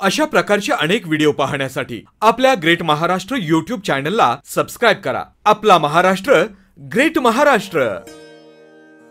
अशा प्रकारचे अनेक व्हिडिओ पाहण्यासाठी आपल्या ग्रेट महाराष्ट्र YouTube चॅनलला सबस्क्राइब करा। आपला महाराष्ट्र ग्रेट महाराष्ट्र।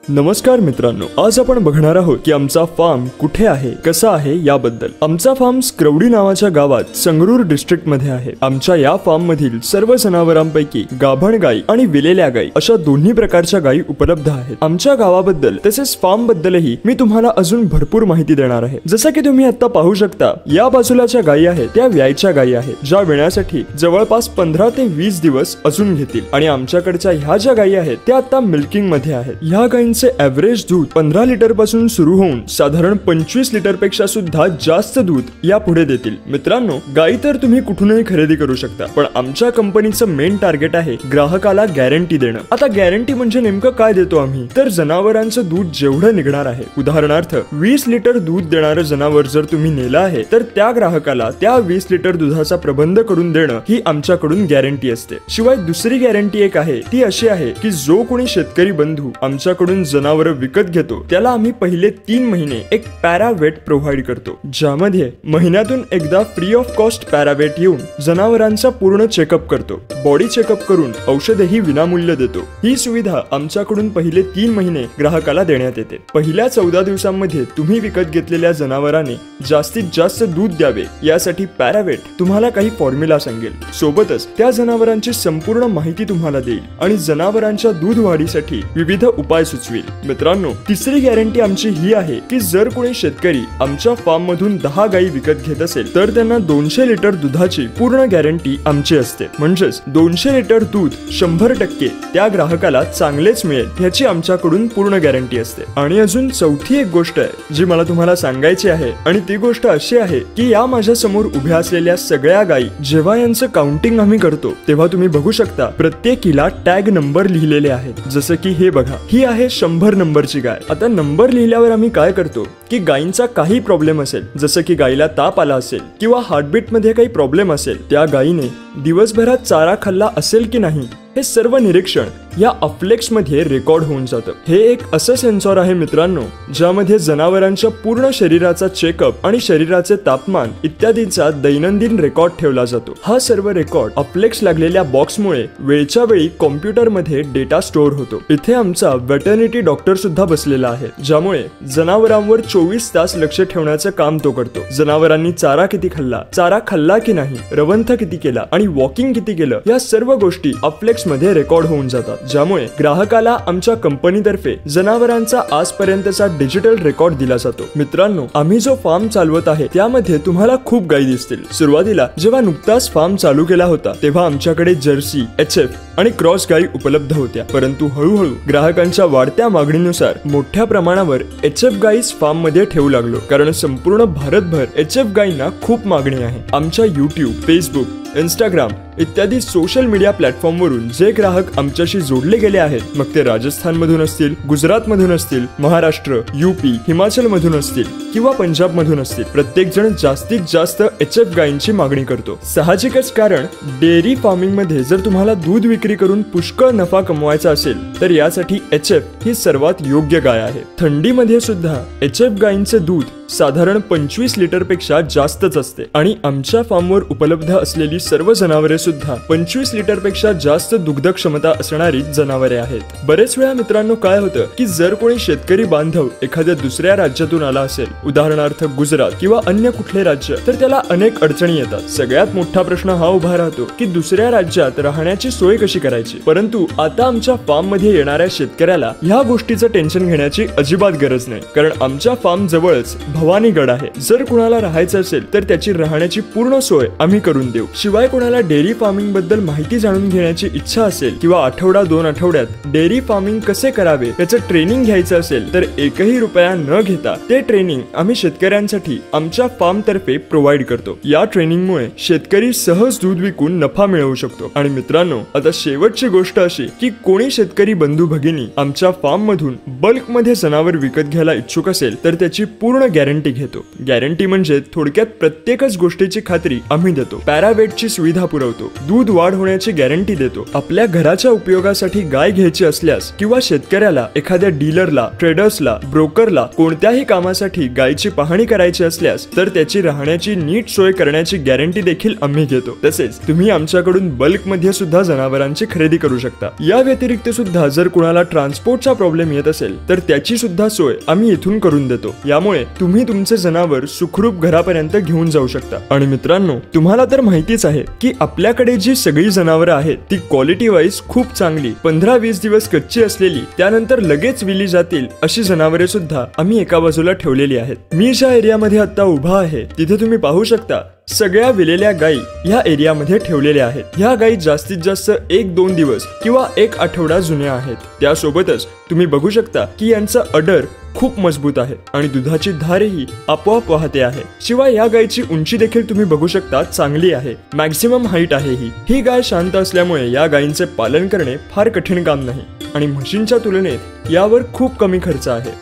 नमस्कार मित्रांनो, आज आपण बघणार आहोत की आमचा फार्म कुठे आहे, कसा आहे याबद्दल। आमचा फार्म स्क्रवडी नावाच्या गावात संगरूर डिस्ट्रिक्ट मध्ये आहे। आमच्या या फार्म मधील सर्व जनावरांपैकी गाभण गाई आणि विलेल्या गाई अशा दोन्ही प्रकारच्या गाई उपलब्ध आहेत। आमच्या गावाबद्दल तसेच फार्म बद्दलही मी तुम्हाला अजून भरपूर माहिती देणार आहे। जसं की तुम्ही आता पाहू शकता, या बाजूलाच्या गाई आहेत त्या व्यायच्या गाई आहेत, ज्या विण्यासाठी जवळपास 15 ते 20 दिवस अजून घेतील। आणि आमच्याकडच्या ह्या ज्या गाई आहेत त्या आता मिल्किंग मध्ये आहेत। ह्या गाईंचे एव्हरेज दूध 15 लिटर पासून सुरू होऊन साधारण 25 लिटर पेक्षा सुद्धा जास्त दूध या पुढे देतील। मित्रांनो, गाई तर तुम्ही कुठूनही खरेदी करू शकता, पण आमच्या कंपनीचं मेन टार्गेट आहे ग्राहकाला गॅरंटी देणं। आता गॅरंटी म्हणजे नेमकं काय देतो आम्ही, तर जनावरांचं दूध जेवढं निघणार आहे, उदाहरणार्थ 20 लिटर दूध देणारं जनावर जर तुम्ही नेलं आहे तर त्या ग्राहकाला त्या 20 लिटर दुधाचा प्रबंध करून देणं ही आमच्याकडून गॅरंटी असते। शिवाय दुसरी गॅरंटी एक आहे, ती अशी आहे की जो कोणी शेतकरी बंधू आमच्याकडून जनावर विकत घेतो त्याला आम्ही पहिले 3 महिने एक पॅरावेट प्रोव्हाइड करतो, ज्यामध्ये महिन्यातून एकदा फ्री ऑफ कॉस्ट पॅरावेट येऊन जनावरांचा पूर्ण चेकअप करतो, बॉडी चेकअप करून औषधही विनामूल्य देतो। ही सुविधा आमच्याकडून पहिले 3 महिने ग्राहकाला देण्यात येते। पहिल्या 14 दिवसांमध्ये तुम्ही विकत घेतलेल्या जनावराने जास्तीत जास्त दूध द्यावे यासाठी पॅरावेट तुम्हाला काही फॉर्म्युला सांगेल, सोबतच त्या जनावरांची संपूर्ण माहिती तुम्हाला देईल आणि जनावरांच्या दूध वाढीसाठी विविध उपाय सुचवेल। मित्रांनो, तिसरी गॅरंटी आमची ही आहे की जर कोणी शेतकरी आमच्या फार्म मधून 10 गाई विकत घेत असेल तर त्यांना 200 लिटर दुधाची पूर्ण गॅरंटी आमची असते। म्हणजेच 200 लिटर दूध 100% त्या ग्राहकाला चांगलेच मिळेल याची आमच्याकडून पूर्ण गॅरंटी असते। आणि अजून चौथी एक गोष्ट आहे जी मला तुम्हाला सांगायची आहे, आणि ती गोष्ट अशी आहे की या माझ्या समोर उभ्या असलेल्या सगळ्या गाई जेव्हा यांचं काउंटिंग आम्ही करतो तेव्हा तुम्ही बघू शकता प्रत्येकीला टॅग नंबर लिहिलेले आहेत। जसं की हे बघा, ही आहे 100 नंबरची गाय। आता नंबर लिहिल्यावर आम्ही काय करतो की गायींचा काही प्रॉब्लेम असेल, जसं की गायीला ताप आला असेल किंवा हार्टबीट मध्ये काही प्रॉब्लेम असेल, त्या गायीने दिवसभरात चारा खाल्ला असेल की नाही हे सर्व निरीक्षण या अफ्लेक्स मध्ये रेकॉर्ड होऊन जातं। हे एक असं सेन्सॉर आहे मित्रांनो, ज्यामध्ये जनावरांच्या पूर्ण शरीराचा चेकअप आणि शरीराचे तापमान इत्यादींचा दैनंदिन रेकॉर्ड ठेवला जातो। हा सर्व रेकॉर्ड अफ्लेक्स लागलेल्या बॉक्समुळे वेळच्या वेळी कॉम्प्युटर मध्ये डेटा स्टोअर होतो। इथे आमचा वेटर्निटी डॉक्टर सुद्धा बसलेला आहे, ज्यामुळे जनावरांवर 24 तास लक्ष ठेवण्याचं काम तो करतो। जनावरांनी चारा किती खाल्ला, चारा खाल्ला की नाही, रवंथ किती केला आणि वॉकिंग किती केलं, या सर्व गोष्टी अफ्लेक्स मध्ये रेकॉर्ड होऊन जातात, ज्यामुळे ग्राहकाला आमच्या कंपनीतर्फे जनावरांचा आजपर्यंतचा डिजिटल रेकॉर्ड दिला जातो। मित्रांनो, आम्ही जो फार्म चालवत आहे त्यामध्ये तुम्हाला खूप गायी दिसतील। सुरुवातीला जेव्हा नुकताच फार्म चालू केला होता तेव्हा आमच्याकडे जर्सी, HF आणि क्रॉस गायी उपलब्ध होत्या, परंतु हळूहळू ग्राहकांच्या वाढत्या मागणीनुसार मोठ्या प्रमाणावर HF गायीस फार्म मध्ये ठेवू लागलो, कारण संपूर्ण भारतभर HF गायींना खूप मागणी आहे। आमच्या YouTube, Facebook, इंस्टाग्राम इत्यादी सोशल मीडिया प्लॅटफॉर्म वरून जे ग्राहक आमच्याशी जोडले गेले आहेत, मग ते राजस्थान मधून असतील, गुजरात मधून असतील, महाराष्ट्र, UP, हिमाचल मधून असतील किंवा पंजाब मधून असतील, प्रत्येक जण जास्तीत जास्त HF गायींची मागणी करतो। साहजिकच, कारण डेअरी फार्मिंग मध्ये जर तुम्हाला दूध विक्री करून पुष्कळ नफा कमवायचा असेल तर यासाठी HF ही सर्वात योग्य गाय आहे। थंडीमध्ये सुद्धा HF गायींचे दूध साधारण 25 लिटर पेक्षा जास्तच असते आणि आमच्या फार्मवर उपलब्ध असलेली सर्व जनावरे सुद्धा 25 लिटर पेक्षा जास्त दुग्ध क्षमता असणारी जनावरे आहेत। बरेच वेळा मित्रांनो काय होतं की जर कोणी शेतकरी बांधव एखाद्या दुसऱ्या राज्यातून आला असेल, उदाहरणार्थ गुजरात किंवा अन्य कुठले राज्य, तर त्याला अनेक अडचणी येतात। सगळ्यात मोठा प्रश्न हा उभा राहतो की दुसऱ्या राज्यात राहण्याची सोय कशी करायची। परंतु आता आमच्या फार्म मध्ये येणाऱ्या शेतकऱ्याला ह्या गोष्टीचं टेन्शन घेण्याची अजिबात गरज नाही, कारण आमच्या फार्म जवळच भवानीगड आहे। जर कुणाला राहायचं असेल तर त्याची राहण्याची पूर्ण सोय आम्ही करून देऊ। शिवाय कोणाला डेअरी फार्मिंग बद्दल माहिती जाणून घेण्याची इच्छा असेल किंवा आठवडा 2 आठवड्यात डेअरी फार्मिंग कसे करावे त्याचं ट्रेनिंग घ्यायचं असेल तर एकही रुपया न घेता ते ट्रेनिंग आम्ही शेतकऱ्यांसाठी आमच्या फार्म तर्फे प्रोव्हाइड करतो। या ट्रेनिंगमुळे शेतकरी सहज दूध विकून नफा मिळवू शकतो। आणि मित्रांनो, आता शेवटची गोष्ट अशी की कोणी शेतकरी बंधू भगिनी आमच्या फार्म मधून बल्क मध्ये जनावर विकत घ्यायला इच्छुक असेल तर त्याची पूर्ण गॅरंटी गॅरंटी घेतो. गॅरंटी म्हणजे थोडक्यात प्रत्येकच गोष्टीची खात्री आम्ही देतो. पॅरावेटची सुविधा पुरवतो. दूध वाढ होण्याची गॅरंटी देतो. आपल्या घराच्या उपयोगासाठी गाय घ्यायची असल्यास किंवा शेतकऱ्याला, एखाद्या डीलरला, ट्रेडर्सला, ब्रोकरला कोणत्याही कामासाठी गायची पाहणी करायची असल्यास तर त्याची राहण्याची नीट सोय करण्याची गॅरंटी देखील आम्ही घेतो. तसेच तुम्ही आमच्याकडून बल्क मध्ये सुद्धा जनावरांची खरेदी करू शकता. या व्यतिरिक्त सुद्धा जर कुणाला ट्रान्सपोर्टचा प्रॉब्लेम येत असेल तर त्याची सुद्धा सोय आम्ही इथून करून देतो. यामुळे तुम्ही तुमचे जनावर सुखरूप घरापर्यंत घेऊन जाऊ शकता. आणि मित्रांनो, तुम्हाला तर माहितीच आहे की आपल्याकडे जी सगळी जनावरं आहेत ती क्वालिटी वाईज खूप चांगली, 15-20 दिवस कच्ची असलेली, त्यानंतर लगेच विली जातील अशी जनावरे सुद्धा आम्ही एका बाजूला ठेवलेली आहेत. मी ज्या एरियामध्ये आता उभा आहे तिथे तुम्ही पाहू शकता सगळ्या विलेल्या गायी ह्या एरियामध्ये ठेवलेल्या आहेत. ह्या गायी जास्तीत जास्त 1-2 दिवस किंवा 1 आठवडा जुन्या आहेत. त्यासोबतच तुम्ही बघू शकता की यांचा अडर खूप मजबूत आहे आणि दुधाची धारही आपोआप वाहते आहे. शिवाय या गायची उंची देखील तुम्ही बघू शकता चांगली आहे. मॅक्झिमम हाईट आहे ही गाय शांत असल्यामुळे या गायींचे पालन करणे फार कठीण काम नाही आणि म्हशींच्या तुलनेत यावर खूप कमी खर्च आहे.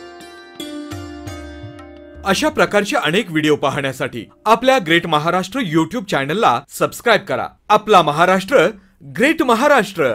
अशा प्रकारचे अनेक व्हिडिओ पाहण्यासाठी आपल्या ग्रेट महाराष्ट्र YouTube चॅनलला सबस्क्राइब करा. आपला महाराष्ट्र, ग्रेट महाराष्ट्र.